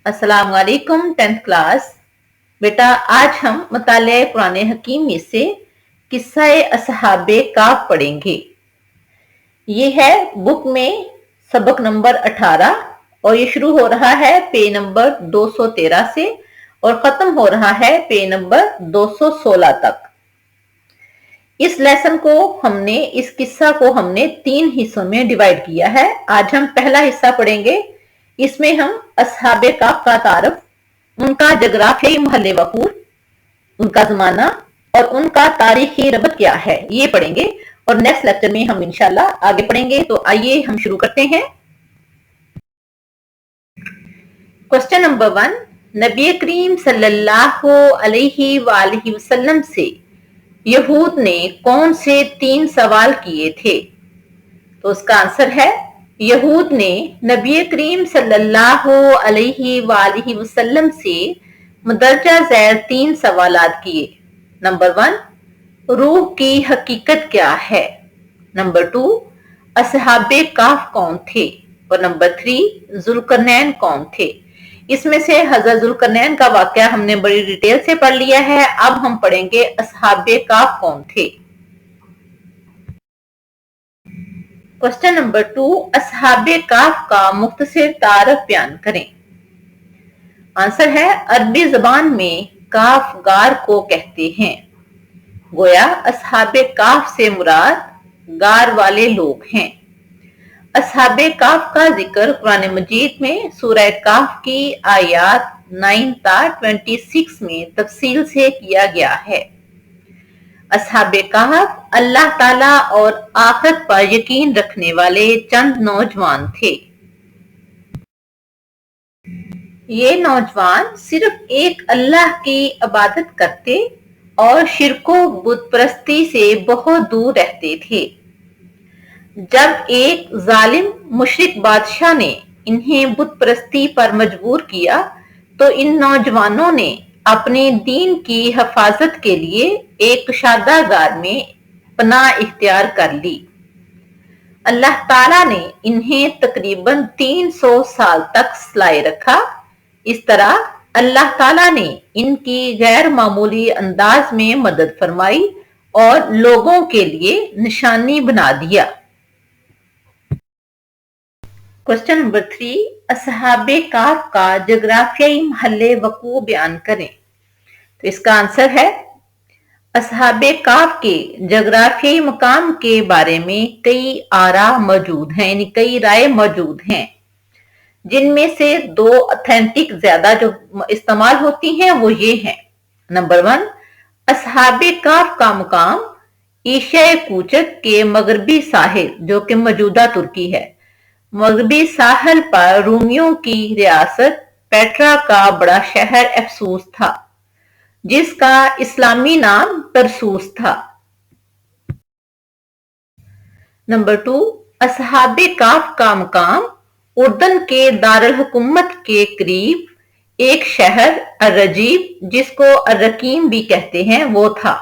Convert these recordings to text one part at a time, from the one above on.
अस्सलाम वालेकुम 10th class. बेटा आज हम मुताले कुरान हकीम में से किस्सा असहाबे काफ पढ़ेंगे। ये है बुक में सबक नंबर 18 और ये शुरू हो रहा है पेज नंबर 213 से और खत्म हो रहा है पेज नंबर 216 तक। इस लेसन को इस किस्सा को हमने 3 हिस्सों में डिवाइड किया है। आज हम पहला हिस्सा पढ़ेंगे। इसमें हम असहाबे काफ का तारफ, उनका जगराफियाई महल वकूर, उनका जमाना और उनका तारीखी रबत क्या है ये पढ़ेंगे और नेक्स्ट लेक्चर में हम इंशाल्लाह आगे पढ़ेंगे। तो आइए हम शुरू करते हैं। क्वेश्चन नंबर 1, नबी करीम सल्लल्लाहु अलैहि वसल्लम से यहूद ने कौन से 3 सवाल किए थे? तो उसका आंसर है, यहूद ने नबी करीम सल्लल्लाहु अलैहि वसल्लम से मुदरजा ज़ैल 3 सवालात किए। नंबर 1, रूह की हकीकत क्या है? नंबर 2, असहाबे काफ कौन थे? और नंबर 3, जुल्करनैन कौन थे? इसमें से हज़रत जुल्करनैन का वाकया हमने बड़ी डिटेल से पढ़ लिया है। अब हम पढ़ेंगे असहाबे काफ कौन थे। क्वेश्चन नंबर 2, असहाबे काफ का मुख्तसर तारफ बयान करें। आंसर है, अरबी जबान में काफ गार को कहते हैं। गोया असहाबे काफ से मुराद गार वाले लोग हैं। असहाबे काफ का जिक्र कुरान मजीद में सूरह काफ की आयत 9 ता 26 में तफसील से किया गया है। असहाबे काफ अल्लाह ताला और आखिरत पर यकीन रखने वाले चंद नौजवान थे। ये नौजवान सिर्फ एक अल्लाह की इबादत करते और शिरको बुत परस्ती से बहुत दूर रहते थे। जब एक जालिम मुशरिक बादशाह ने इन्हें बुत परस्ती पर मजबूर किया तो इन नौजवानों ने अपने दीन की हिफाजत के लिए एक कुशादा गार में पनाह इख्तियार कर ली। अल्लाह ताला ने इन्हें तकरीबन 300 साल तक सलाए रखा। इस तरह अल्लाह ताला ने इनकी गैर मामूली अंदाज में मदद फरमाई और लोगों के लिए निशानी बना दिया। क्वेश्चन नंबर 3, असहाबे काफ का जगराफियाई महल वकू बयान करें। तो इसका आंसर है, असहाबे काफ के जगराफियाई मकाम के बारे में कई आरा मौजूद हैं, यानी कई राय मौजूद हैं, जिनमें से 2 ऑथेंटिक ज्यादा जो इस्तेमाल होती हैं वो ये हैं। नंबर 1, असहाबे काफ का मुकाम एशिया कूचक के मगरबी साहिल, जो कि मौजूदा तुर्की है, मगरबी साहल पर रूमियों की रियासत पेट्रा का बड़ा शहर अफसूस था, जिसका इस्लामी नाम तरसूस था। नंबर 2, असहाबे काफ का मकाम उर्दन के दारुल हुकूमत के करीब एक शहर अर्रजीब, जिसको अर्रकीम भी कहते हैं, वो था,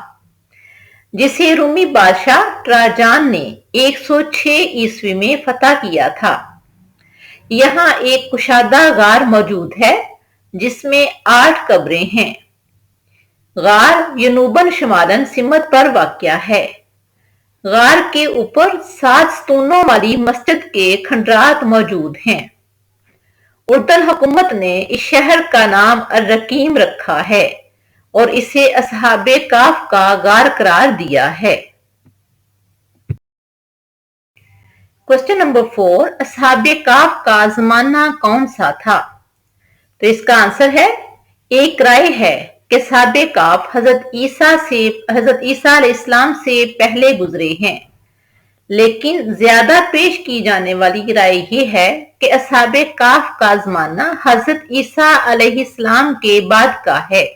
जिसे रूमी बादशाह ट्राजान ने 106 ईस्वी में फतह किया था। यहाँ एक कुशादा गार मौजूद है जिसमें 8 कब्रें हैं। गार जनूबन शमालन सिमत पर वाक़या है। गार के ऊपर 7 स्तूनों वाली मस्जिद के खंडरात मौजूद हैं। उर्दन हुकूमत ने इस शहर का नाम अर्रकीम रखा है और इसे असहाबे काफ का गार करार दिया है। क्वेश्चन नंबर 4, असहाबे काफ का जमाना कौन सा था? तो इसका आंसर है, एक राय है कि असहाबे काफ हजरत ईसा अलैहिस्सलाम से पहले गुजरे हैं, लेकिन ज्यादा पेश की जाने वाली राय यह है कि असहाबे काफ का जमाना हजरत ईसा अलैहिस्सलाम के बाद का है,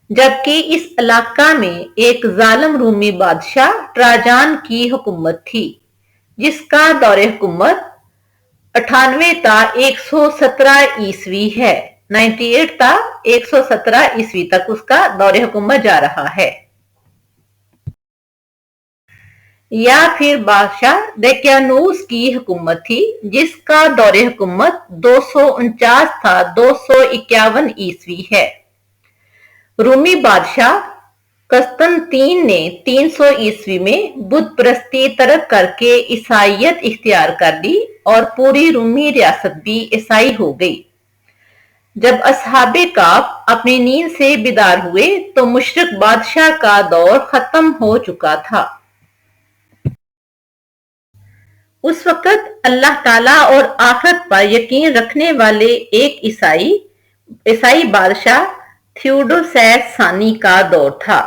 जबकि इस इलाका में एक जालिम रूमी बादशाह ट्राजान की हुकूमत थी, जिसका दौरे हुकूमत 98 ता 117 ईस्वी है। 98 ता 117 ईस्वी तक उसका दौरे हुकूमत जा रहा है। یا پھر بادشاہ دقیانوس کی حکومت تھی جس کا دور حکومت 249 تھا 251 ہے۔ رومی بادشاہ قسطنطین نے 300 میں بت پرستی ترک کر کے عیسائیت اختیار کر لی اور پوری رومی ریاست بھی عیسائی ہو گئی۔ جب اصحاب کہف اپنی نیند سے بیدار ہوئے تو مشرک بادشاہ کا دور ختم ہو چکا تھا۔ اس وقت اللہ تعالیٰ اور آخرت پر یقین رکھنے والے ایک عیسائی بادشاہ تھیوڈوسیس ثانی کا دور تھا،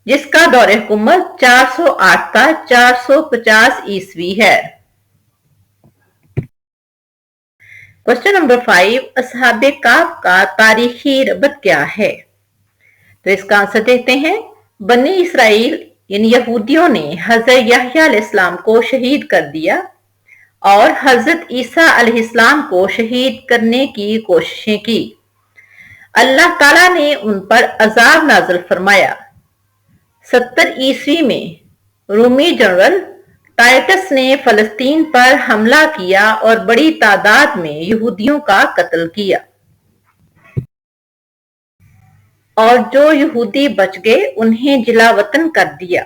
جس کا دور حکومت 408 تا 450 ہے۔ کوسچن نمبر 5، اصحاب کہف کا تاریخی ربط کیا ہے؟ تو اس کا آنسر دیکھتے ہیں۔ بنی اسرائیل یعنی یہودیوں نے حضرت یحییٰ علیہ السلام کو شہید کر دیا اور حضرت عیسیٰ علیہ السلام کو شہید کرنے کی کوششیں کی۔ اللہ تعالیٰ نے ان پر عذاب نازل فرمایا۔ 70 میں رومی جنرل ٹائٹس نے فلسطین پر حملہ کیا اور بڑی تعداد میں یہودیوں کا قتل کیا، اور جو یہودی بچ گئے انہیں جلا وطن کر دیا۔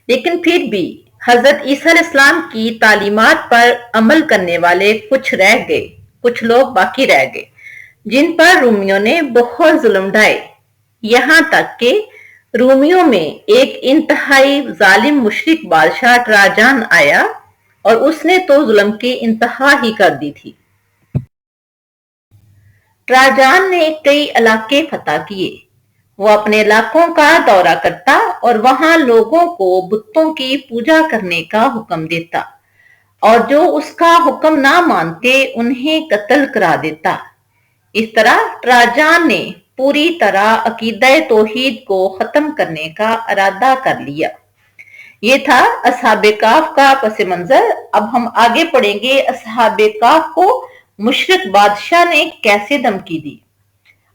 لیکن پھر بھی حضرت عیسیٰ علیہ السلام کی تعلیمات پر عمل کرنے والے کچھ لوگ باقی رہ گئے، جن پر رومیوں نے بہت ظلم ڈھائے، یہاں تک کہ رومیوں میں ایک انتہائی ظالم مشرک بادشاہ ٹراجان آیا اور اس نے تو ظلم کی انتہا ہی کر دی تھی۔ ٹراجان نے کئی علاقے فتح کیے۔ وہ اپنے علاقوں کا دورہ کرتا اور وہاں لوگوں کو بتوں کی پوجا کرنے کا حکم دیتا، اور جو اس کا حکم نہ مانتے انہیں قتل کرا دیتا۔ اس طرح ٹراجان نے پوری طرح عقیدہ توحید کو ختم کرنے کا ارادہ کر لیا۔ یہ تھا اصحاب کہف کا پس منظر۔ اب ہم آگے پڑھیں گے اصحاب کہف کو مشرک بادشاہ نے کیسے دھمکی دی،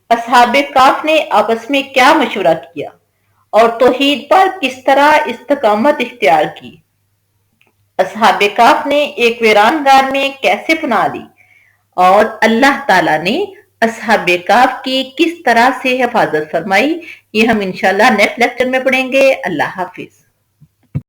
اصحاب کہف نے آپس میں کیا مشورہ کیا اور توحید پر کس طرح استقامت اختیار کی، اصحاب کہف نے ایک ویران گار میں کیسے پناہ لی، اور اللہ تعالیٰ نے اصحاب کہف کی کس طرح سے حفاظت فرمائی، یہ ہم انشاءاللہ نیکسٹ لیکچر میں پڑھیں گے۔ اللہ حافظ۔